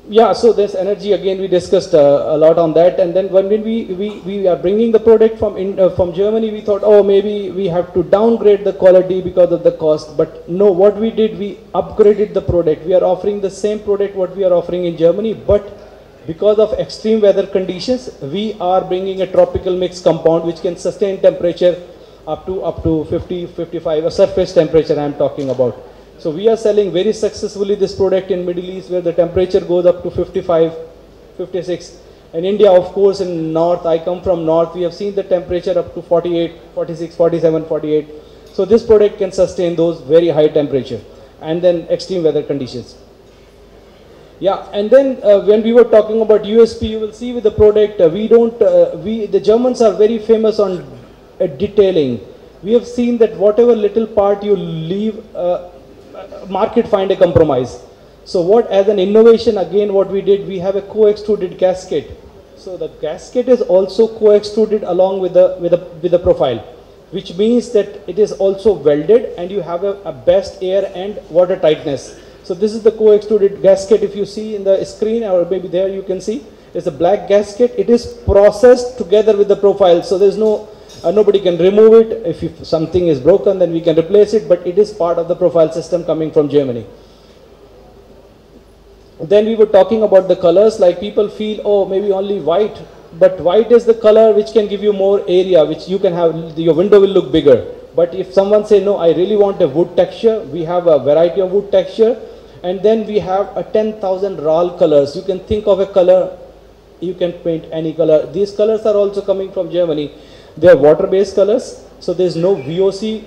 Yeah, so this energy, again we discussed a lot on that, and then when we are bringing the product from Germany, we thought, oh, maybe we have to downgrade the quality because of the cost. But no, what we did, we upgraded the product. We are offering the same product what we are offering in Germany, but because of extreme weather conditions, we are bringing a tropical mix compound which can sustain temperature up to 50, 55, a surface temperature I am talking about. So we are selling very successfully this product in Middle East, where the temperature goes up to 55, 56. In India, of course, in North, I come from North, we have seen the temperature up to 48, 46, 47, 48. So this product can sustain those very high temperature and then extreme weather conditions. Yeah, and then when we were talking about USP, you will see with the product, the Germans are very famous on detailing. We have seen that whatever little part you leave, market find a compromise. So what, as an innovation, again what we did, we have a co-extruded gasket. So the gasket is also co-extruded along with the profile, which means that it is also welded and you have a best air and water tightness. So this is the co-extruded gasket. If you see in the screen, or maybe there you can see, it's a black gasket. It is processed together with the profile. So there's no nobody can remove it. If something is broken, then we can replace it, but it is part of the profile system coming from Germany. Then we were talking about the colors, like people feel, oh, maybe only white, but white is the color which can give you more area, which you can have, your window will look bigger. But if someone say, no, I really want a wood texture, we have a variety of wood texture, and then we have a 10,000 RAL colors. You can think of a color, you can paint any color. These colors are also coming from Germany. They are water-based colors, so there is no VOC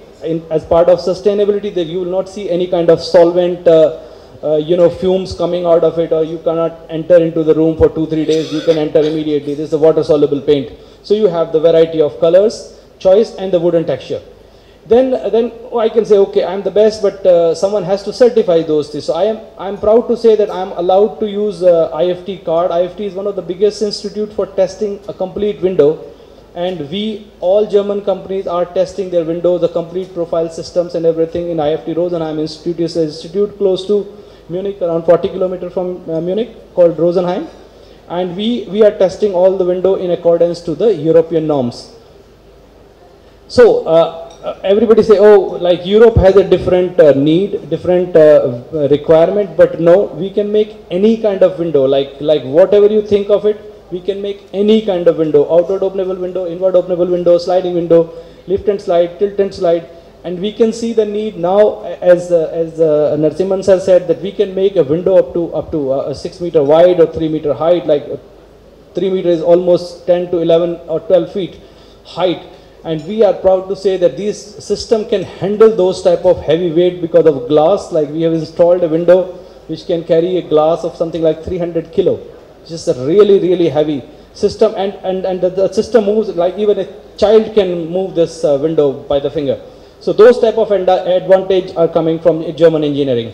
as part of sustainability. That you will not see any kind of solvent, fumes coming out of it, or you cannot enter into the room for 2-3 days. You can enter immediately. This is a water-soluble paint. So you have the variety of colors, choice, and the wooden texture. Then I can say, okay, I'm the best, but someone has to certify those things. So I'm proud to say that I'm allowed to use IFT card. IFT is one of the biggest institute for testing a complete window. And all German companies are testing their windows, the complete profile systems and everything in IFT Rosenheim Institute. It's an institute close to Munich, around 40 kilometers from Munich, called Rosenheim. And we are testing all the window in accordance to the European norms. So everybody say, oh, like Europe has a different need, different requirement, but no, we can make any kind of window, like whatever you think of it. We can make any kind of window, outward openable window, inward openable window, sliding window, lift and slide, tilt and slide. And we can see the need now, as Narasimhan sir said, that we can make a window up to 6 meter wide or 3 meter height, like 3 meter is almost 10 to 11 or 12 feet height. And we are proud to say that this system can handle those type of heavy weight because of glass. Like we have installed a window which can carry a glass of something like 300 kilo. Just a really, really heavy system, and the system moves like even a child can move this window by the finger. So those type of advantage are coming from German engineering.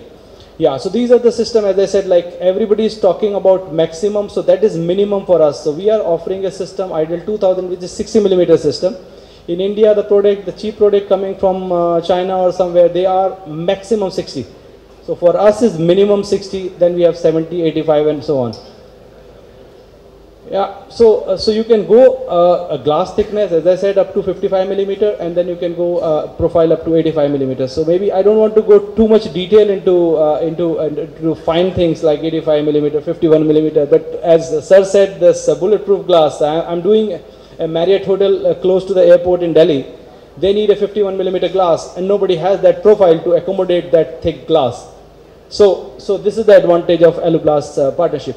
Yeah, so these are the system, as I said, like everybody is talking about maximum, so that is minimum for us. So we are offering a system, Ideal 2000, which is 60 millimeter system. In India, the cheap product coming from China or somewhere, they are maximum 60. So for us is minimum 60, then we have 70, 85 and so on. Yeah, so you can go a glass thickness, as I said, up to 55 millimeter, and then you can go profile up to 85 millimeters. So maybe I don't want to go too much detail into fine things like 85 millimeter, 51 millimeter. But as sir said, this bulletproof glass. I'm doing a Marriott hotel close to the airport in Delhi. They need a 51 millimeter glass, and nobody has that profile to accommodate that thick glass. So this is the advantage of Aluplast partnership.